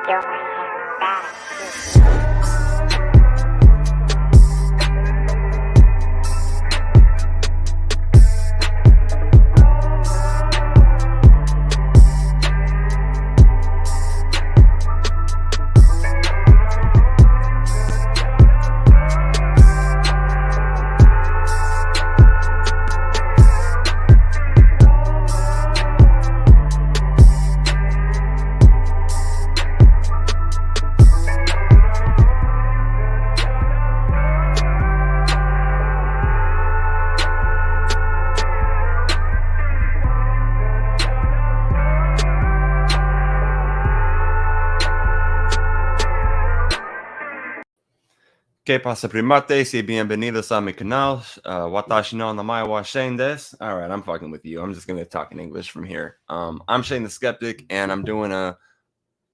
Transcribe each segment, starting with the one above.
Yo, my hair back. ¿Qué pasa, primates? Y bienvenidos a mi canal. Watashi no namae wa Shane desu. All right, I'm fucking with you. I'm just gonna talk in English from here. I'm Shane the Skeptic, and I'm doing a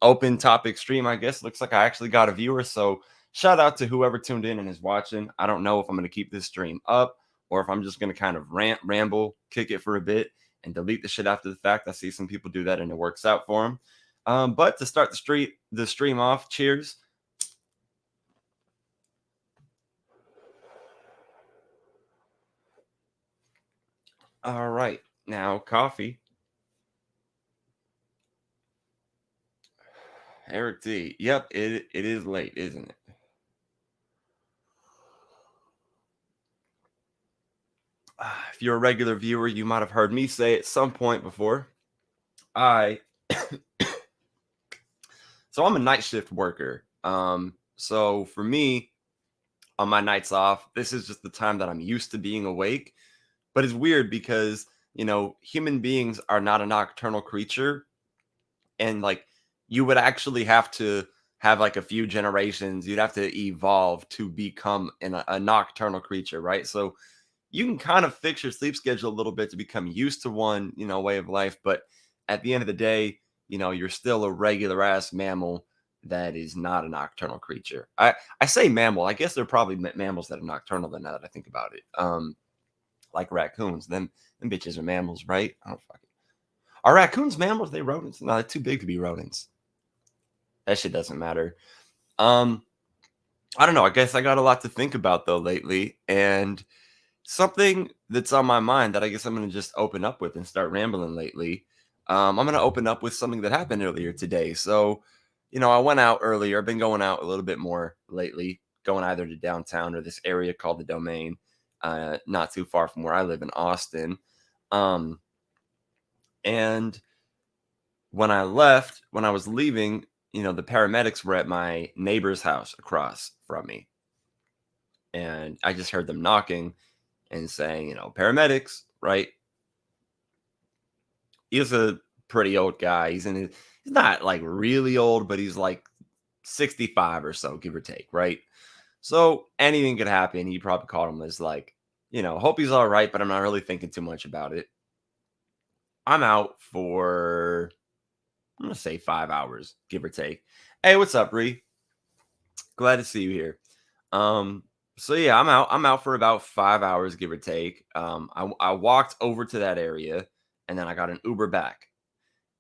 open topic stream. I guess looks like I actually got a viewer. So shout out to whoever tuned in and is watching. I don't know if I'm gonna keep this stream up or if I'm just gonna kind of ramble, kick it for a bit, and delete the shit after the fact. I see some people do that, and it works out for them. But to start the stream off, cheers. All right, now coffee. Eric D. Yep, it is late, isn't it? If you're a regular viewer, you might have heard me say at some point before. So I'm a night shift worker. So for me, on my nights off, this is just the time that I'm used to being awake. But it's weird because, human beings are not a nocturnal creature. And like you would actually have to have like a few generations. You'd have to evolve to become a nocturnal creature, right? So you can kind of fix your sleep schedule a little bit to become used to one, way of life. But at the end of the day, you're still a regular ass mammal that is not a nocturnal creature. I say mammal. I guess there are probably mammals that are nocturnal. Now that I think about it, like raccoons. Them bitches are mammals, right? I don't fucking. Are raccoons mammals? They rodents? No, they're too big to be rodents. That shit doesn't matter. I don't know. I guess I got a lot to think about though lately, and something that's on my mind that I guess I'm going to just open up with and start rambling lately. I'm going to open up with something that happened earlier today. So, I went out earlier. I've been going out a little bit more lately, going either to downtown or this area called the Domain, not too far from where I live in Austin. And when I was leaving, the paramedics were at my neighbor's house across from me. And I just heard them knocking and saying, paramedics, right? He's a pretty old guy. He's not like really old, but he's like 65 or so, give or take, right? So anything could happen. He probably called him as like, hope he's all right, but I'm not really thinking too much about it. I'm out for, I'm going to say 5 hours, give or take. Hey, what's up, Ree? Glad to see you here. So yeah, I'm out for about 5 hours, give or take. I walked over to that area and then I got an Uber back.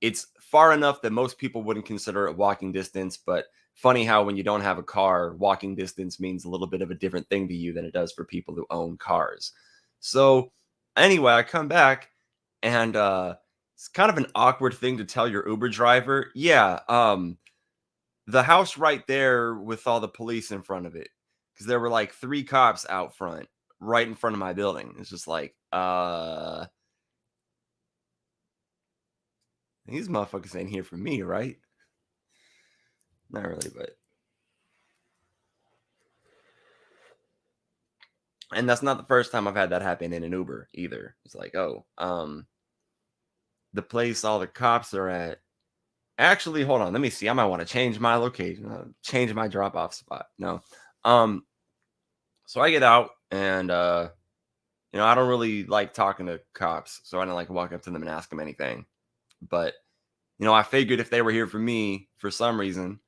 It's far enough that most people wouldn't consider it walking distance, but funny how when you don't have a car, walking distance means a little bit of a different thing to you than it does for people who own cars. So anyway, I come back and it's kind of an awkward thing to tell your Uber driver. Yeah, the house right there with all the police in front of it, because there were like 3 cops out front, right in front of my building. It's just like, these motherfuckers ain't here for me, right? Not really, but. And that's not the first time I've had that happen in an Uber either. It's like, the place all the cops are at. Actually, hold on. Let me see. I might want to change my location, change my drop off spot. No. So I get out and, I don't really like talking to cops. So I don't like walk up to them and ask them anything. But, I figured if they were here for me for some reason,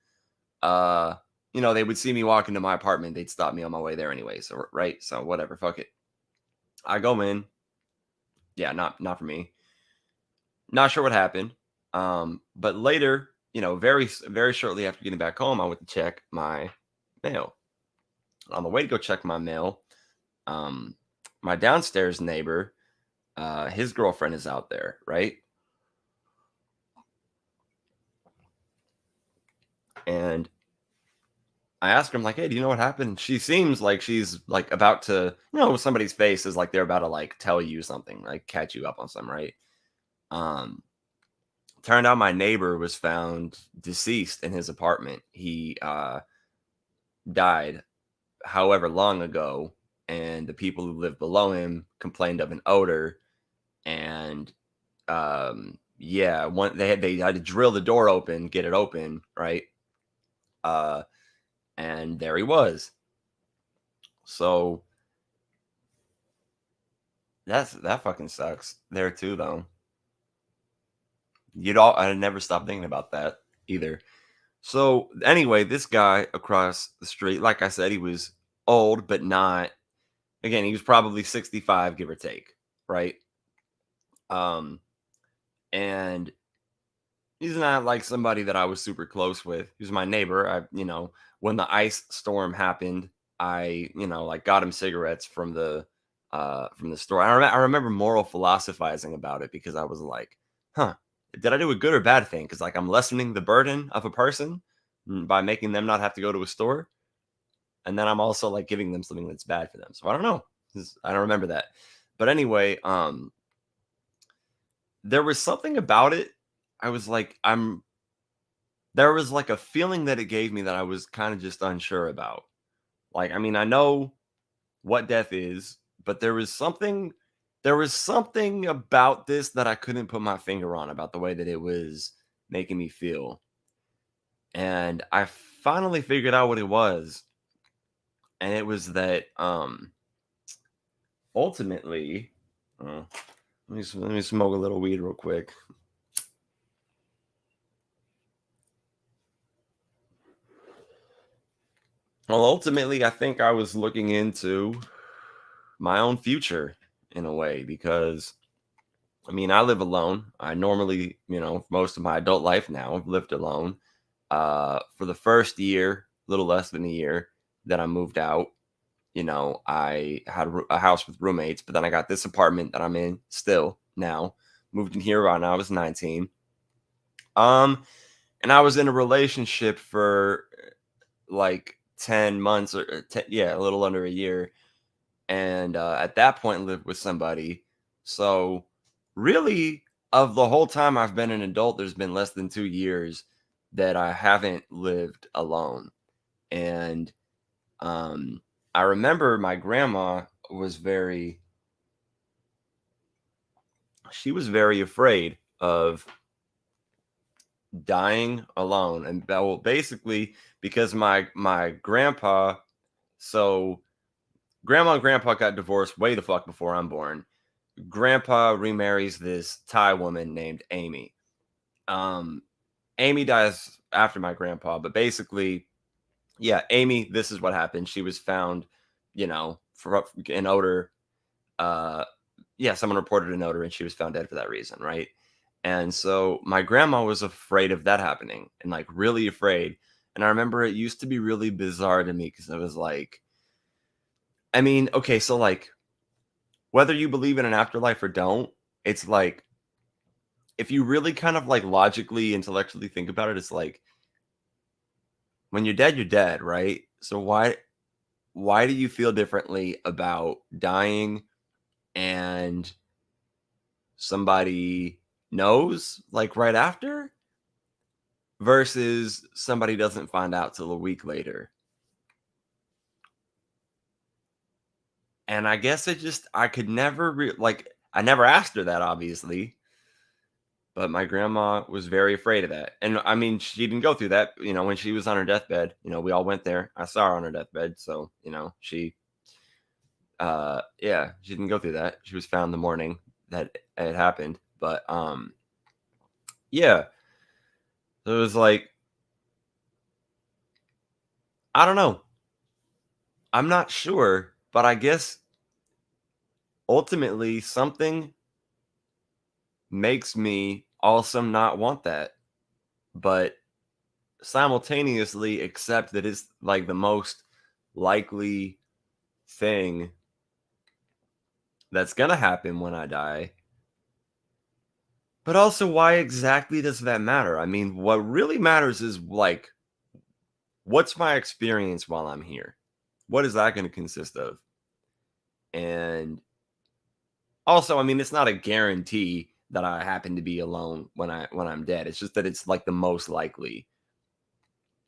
they would see me walk into my apartment. They'd stop me on my way there anyway. So, right. So whatever. Fuck it. I go in. Yeah, not for me. Not sure what happened. But later very shortly after getting back home, I went to check my mail. On the way to go check my mail, um, my downstairs neighbor, his girlfriend is out there, right? And I asked her, I'm like, "Hey, do you know what happened?" She seems like she's like about to, somebody's face is like they're about to like tell you something, like catch you up on something, right? Um, Turned out my neighbor was found deceased in his apartment. He died however long ago, and the people who lived below him complained of an odor. And yeah, they had to drill the door open, get it open, right? Uh, and there he was. So that fucking sucks there too, though. I never stopped thinking about that either. So anyway, this guy across the street, like I said, he was old, but not. Again, he was probably 65, give or take, right? Um, and he's not like somebody that I was super close with. He was my neighbor. When the ice storm happened, I, like got him cigarettes from the store. I remember moral philosophizing about it because I was like, huh, did I do a good or bad thing? Because like I'm lessening the burden of a person by making them not have to go to a store. And then I'm also like giving them something that's bad for them. So I don't know. I don't remember that. But anyway, there was something about it. I was like, there was like a feeling that it gave me that I was kind of just unsure about. Like, I mean, I know what death is, but there was something about this that I couldn't put my finger on about the way that it was making me feel. And I finally figured out what it was. And it was that ultimately, let me smoke a little weed real quick. Well, ultimately, I think I was looking into my own future in a way because I mean, I live alone. I normally, most of my adult life now, I've lived alone. For the first year, a little less than a year that I moved out, I had a house with roommates, but then I got this apartment that I'm in still now. Moved in here when I was 19. Um, and I was in a relationship for like 10 months or yeah, a little under a year. And at that point lived with somebody. So really, of the whole time I've been an adult, there's been less than 2 years that I haven't lived alone. And I remember my grandma was she was very afraid of dying alone. And well, basically because my grandpa, so grandma and grandpa got divorced way the fuck before I'm born. Grandpa remarries this Thai woman named Amy. Um, Amy dies after my grandpa, but basically, yeah, Amy, this is what happened. She was found, for an odor. Uh, yeah, someone reported an odor and she was found dead for that reason, right? And so my grandma was afraid of that happening and like really afraid. And I remember it used to be really bizarre to me because I was like, I mean, okay, so like whether you believe in an afterlife or don't, it's like if you really kind of like logically, intellectually think about it, it's like when you're dead, right? So why do you feel differently about dying and somebody knows like right after versus somebody doesn't find out till a week later? And I guess I could never like I never asked her that obviously. But my grandma was very afraid of that. And I mean, she didn't go through that, when she was on her deathbed, we all went there. I saw her on her deathbed. So, yeah, she didn't go through that. She was found the morning that it happened. But, yeah, so it was like, I don't know. I'm not sure, but I guess ultimately something makes me also not want that. But simultaneously accept that it's like the most likely thing that's gonna happen when I die. But also, why exactly does that matter? I mean, what really matters is like, what's my experience while I'm here? What is that going to consist of? And also, I mean, it's not a guarantee that I happen to be alone when I'm dead. It's just that it's like the most likely.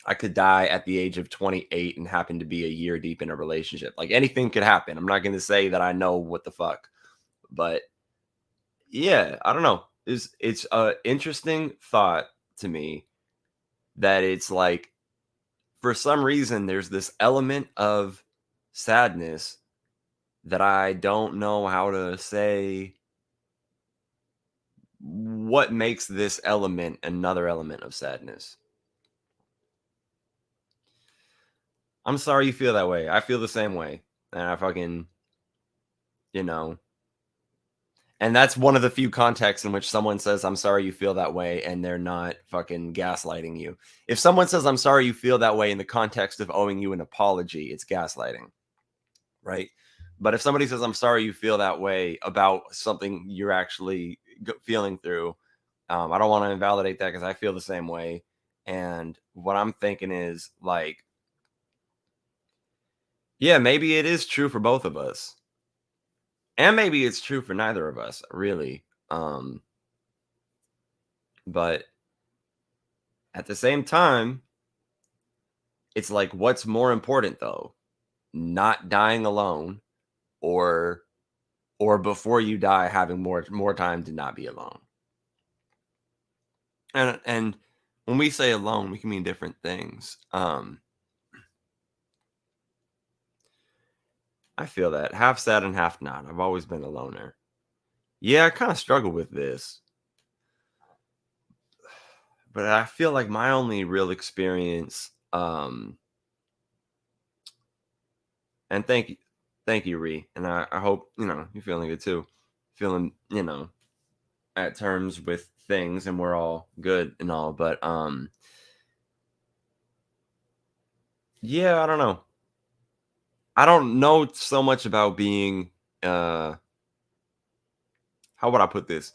I could die at the age of 28 and happen to be a year deep in a relationship. Like anything could happen. I'm not going to say that I know what the fuck, but yeah, I don't know. It's a interesting thought to me that it's like for some reason there's this element of sadness that I don't know how to say what makes this element another element of sadness. I'm sorry you feel that way. I feel the same way. And I fucking, you know, and that's one of the few contexts in which someone says, I'm sorry you feel that way, and they're not fucking gaslighting you. If someone says, I'm sorry you feel that way in the context of owing you an apology, it's gaslighting, right? But if somebody says, I'm sorry you feel that way about something you're actually feeling through, I don't want to invalidate that because I feel the same way. And what I'm thinking is like, yeah, maybe it is true for both of us. And maybe it's true for neither of us, really. But at the same time, it's like, what's more important though? Not dying alone or before you die having more time to not be alone. And when we say alone, we can mean different things. I feel that half sad and half not. I've always been a loner. Yeah, I kind of struggle with this, but I feel like my only real experience, and thank you, Ree, and I hope you're feeling good too, feeling at terms with things, and we're all good and all, but yeah, I don't know. I don't know so much about being, how would I put this?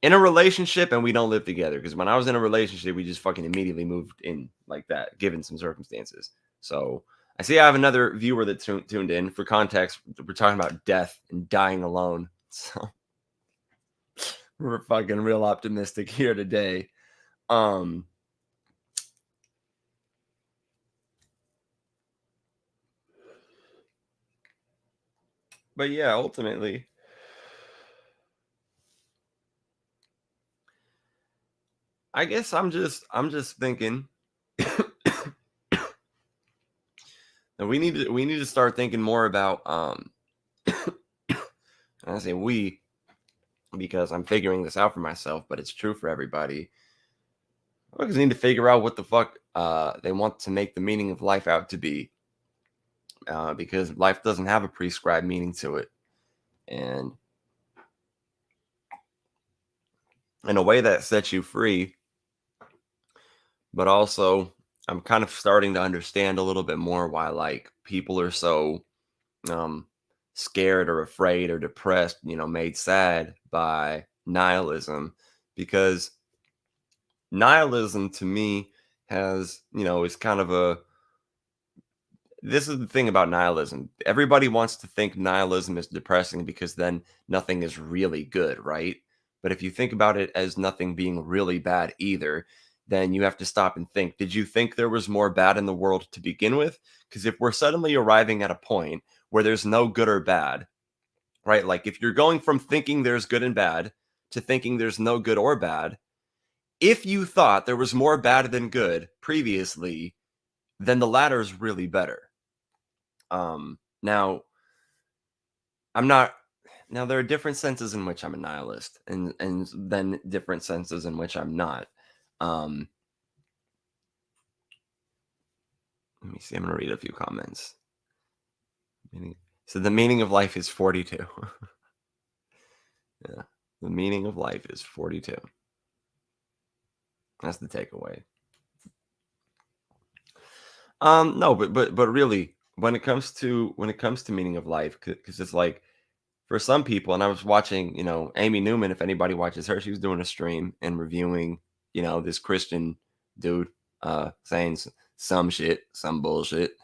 In a relationship and we don't live together. Because when I was in a relationship, we just fucking immediately moved in like that, given some circumstances. So I see I have another viewer that tuned in. For context, we're talking about death and dying alone. So we're fucking real optimistic here today. Um, but yeah, ultimately, I guess I'm just thinking that we need to start thinking more about I say we because I'm figuring this out for myself, but it's true for everybody. We just need to figure out what the fuck they want to make the meaning of life out to be, because life doesn't have a prescribed meaning to it, and in a way that sets you free. But also, I'm kind of starting to understand a little bit more why like people are so um, scared or afraid or depressed, made sad by nihilism, because nihilism to me is kind of a this is the thing about nihilism. Everybody wants to think nihilism is depressing because then nothing is really good, right? But if you think about it as nothing being really bad either, then you have to stop and think, did you think there was more bad in the world to begin with? Because if we're suddenly arriving at a point where there's no good or bad, right? Like if you're going from thinking there's good and bad to thinking there's no good or bad, if you thought there was more bad than good previously, then the latter is really better. Now I'm not. Now there are different senses in which I'm a nihilist, and then different senses in which I'm not. Um, Let me see. I'm gonna read a few comments. So the meaning of life is 42. Yeah, the meaning of life is 42. That's the takeaway. No, but really, when it comes to meaning of life, because it's like for some people, and I was watching, Amy Newman. If anybody watches her, she was doing a stream and reviewing, this Christian dude, saying some shit, some bullshit.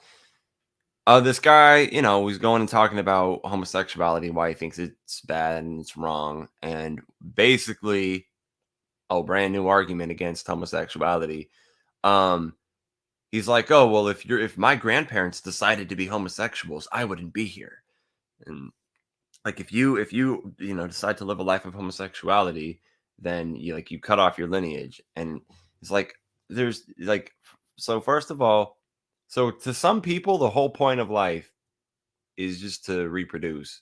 This guy, was going and talking about homosexuality, why he thinks it's bad and it's wrong, and basically, a brand new argument against homosexuality. Um, he's like, "Oh, well, if my grandparents decided to be homosexuals, I wouldn't be here." And like if you decide to live a life of homosexuality, then you cut off your lineage. And it's like there's like so first of all, so to some people the whole point of life is just to reproduce,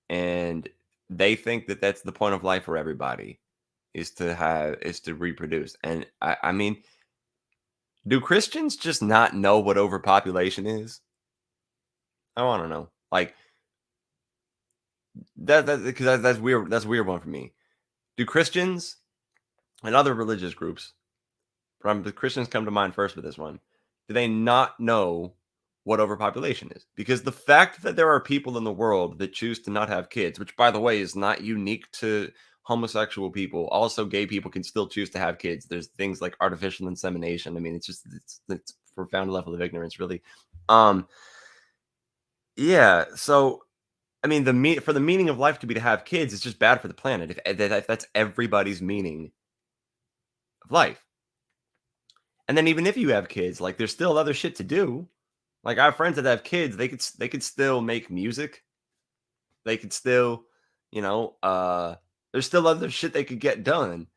and they think that that's the point of life for everybody, is to reproduce. And I mean, do Christians just not know what overpopulation is? I want to know. Like that because that's weird. That's a weird one for me. Do Christians and other religious groups, but the Christians come to mind first with this one, do they not know what overpopulation is? Because the fact that there are people in the world that choose to not have kids, which by the way is not unique to homosexual people, also gay people can still choose to have kids. There's things like artificial insemination. I mean, it's profound level of ignorance, really. Um, yeah. So I mean, for the meaning of life to be to have kids, it's just bad for the planet. If that's everybody's meaning of life. And then even if you have kids, like there's still other shit to do. Like I have friends that have kids, they could still make music. They could still, there's still other shit they could get done.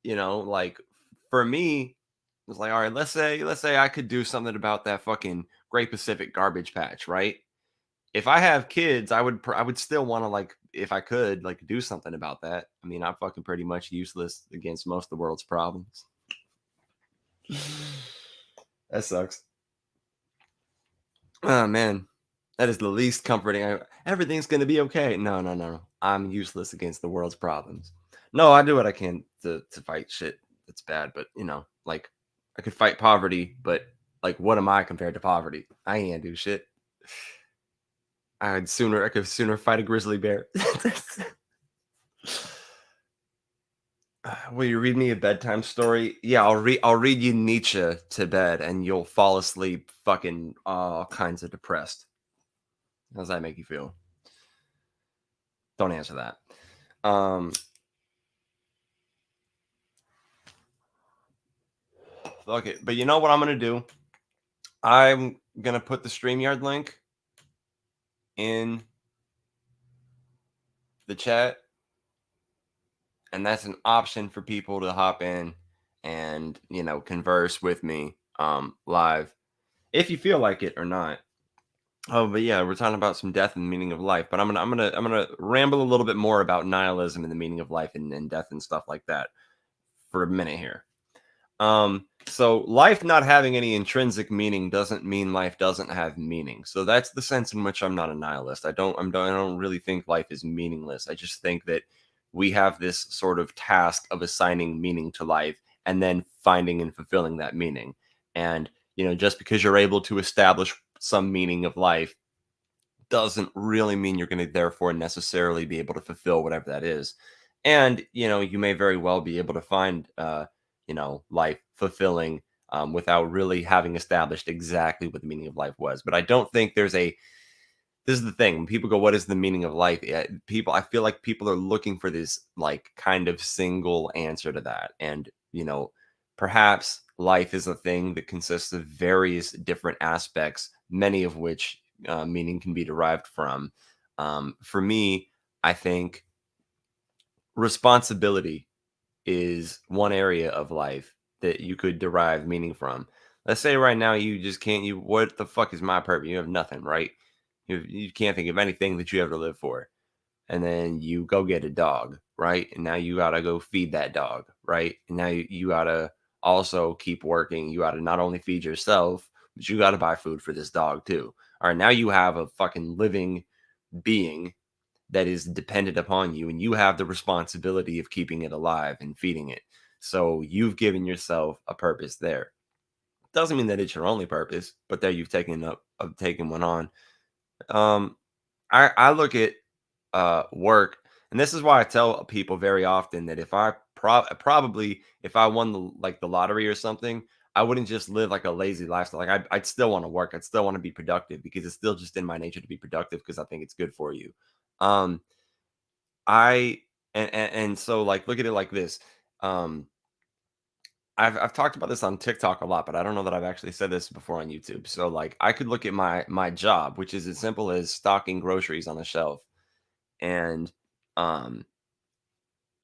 Like for me, it's like, all right, let's say I could do something about that fucking Great Pacific garbage patch, right? If I have kids, I would still want to, like, if I could, like, do something about that. I mean, I'm fucking pretty much useless against most of the world's problems. That sucks. Oh man, that is the least comforting. Everything's gonna be okay. No, no, no, no. I'm useless against the world's problems. No, I do what I can to fight shit that's bad, but like I could fight poverty, but like, what am I compared to poverty? I can't do shit. I could sooner fight a grizzly bear. Will you read me a bedtime story? Yeah, I'll read you Nietzsche to bed, and you'll fall asleep fucking all kinds of depressed. How does that make you feel? Don't answer that. Fuck it. But you know what I'm gonna do? I'm gonna put the StreamYard link in the chat, and that's an option for people to hop in and converse with me live if you feel like it or not. Oh, but yeah, we're talking about some death and the meaning of life. But I'm gonna ramble a little bit more about nihilism and the meaning of life and death and stuff like that for a minute here. So life not having any intrinsic meaning doesn't mean life doesn't have meaning. So that's the sense in which I'm not a nihilist. I don't really think life is meaningless. I just think that we have this sort of task of assigning meaning to life and then finding and fulfilling that meaning. And just because you're able to establish some meaning of life doesn't really mean you're going to therefore necessarily be able to fulfill whatever that is. And you may very well be able to find life fulfilling without really having established exactly what the meaning of life was. But I don't think there's a this is the thing. When people go, what is the meaning of life? I feel like people are looking for this like kind of single answer to that. And perhaps life is a thing that consists of various different aspects, many of which meaning can be derived from. For me, I think responsibility is one area of life that you could derive meaning from. Let's say right now you just can't. What the fuck is my purpose? You have nothing, right? You can't think of anything that you ever live for. And then you go get a dog, right? And now you gotta go feed that dog, right? And now you gotta also keep working. You gotta not only feed yourself, but you gotta buy food for this dog too. All right, now you have a fucking living being that is dependent upon you, and you have the responsibility of keeping it alive and feeding it. So you've given yourself a purpose there. Doesn't mean that it's your only purpose, but that you've taken up of taking one on. Um, I look at work, and this is why I tell people very often that if I probably if I won the lottery or something, I wouldn't just live like a lazy lifestyle. Like I'd still want to work. I'd still want to be productive because it's still just in my nature to be productive because I think it's good for you. Um, I and so like look at it like this. Um, I've talked about this on TikTok a lot, but I don't know that I've actually said this before on YouTube. So like I could look at my job, which is as simple as stocking groceries on the shelf. And um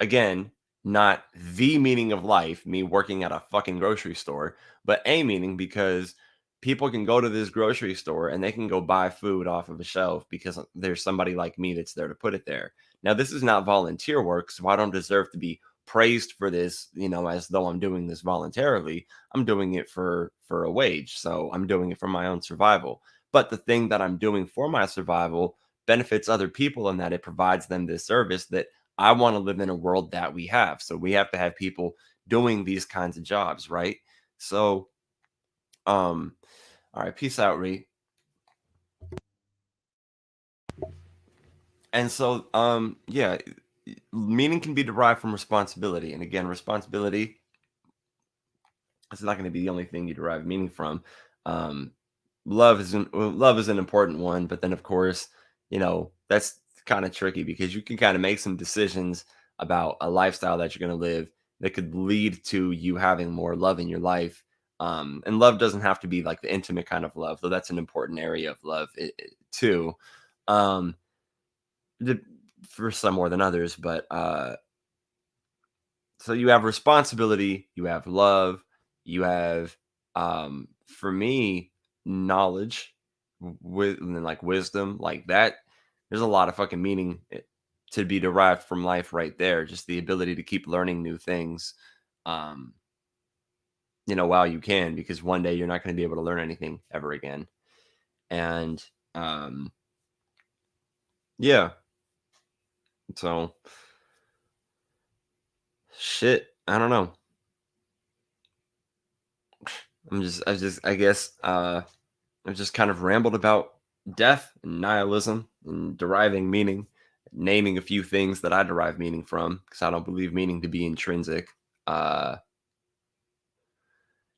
again, not the meaning of life, me working at a fucking grocery store, but a meaning because people can go to this grocery store and they can go buy food off of a shelf because there's somebody like me that's there to put it there. Now, this is not volunteer work, so I don't deserve to be praised for this, as though I'm doing this voluntarily. I'm doing it for a wage, so I'm doing it for my own survival. But the thing that I'm doing for my survival benefits other people in that it provides them this service that I want to live in a world that we have. So we have to have people doing these kinds of jobs, right? So, all right, peace out, Ree. And so, yeah, meaning can be derived from responsibility. And again, responsibility is not going to be the only thing you derive meaning from. Um, love is an important one, but then of course, that's kind of tricky because you can kind of make some decisions about a lifestyle that you're going to live that could lead to you having more love in your life. And love doesn't have to be like the intimate kind of love, though that's an important area of love too. Um, the- for some more than others, but so you have responsibility, you have love, you have for me knowledge with and then like wisdom, like that. There's a lot of fucking meaning to be derived from life right there. Just the ability to keep learning new things, um, while you can, because one day you're not going to be able to learn anything ever again. And um, yeah, so shit. I don't know. I guess, I've just kind of rambled about death and nihilism and deriving meaning, naming a few things that I derive meaning from because I don't believe meaning to be intrinsic. Uh,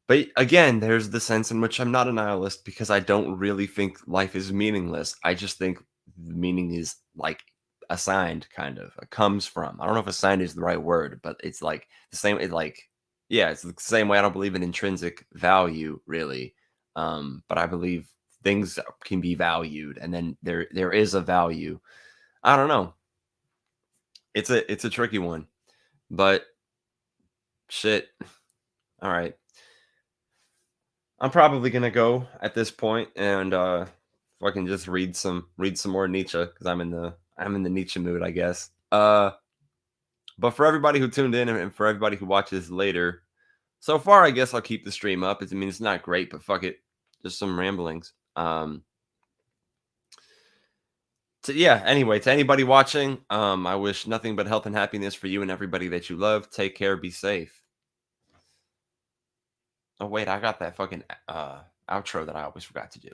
but again, there's the sense in which I'm not a nihilist because I don't really think life is meaningless. I just think meaning is like assigned, kind of, comes from. I don't know if assigned is the right word, but it's like the same. It like, yeah, it's the same way. I don't believe in intrinsic value, really, but I believe things can be valued, and then there is a value. I don't know. It's a tricky one, but shit. All right. I'm probably gonna go at this point and fucking just read some more Nietzsche because I'm in the Nietzsche mood, I guess. But for everybody who tuned in and for everybody who watches later, so far I guess I'll keep the stream up. I mean it's not great, but fuck it, just some ramblings. So yeah, anyway, to anybody watching, I wish nothing but health and happiness for you and everybody that you love. Take care, be safe. Oh wait, I got that fucking outro that I always forgot to do.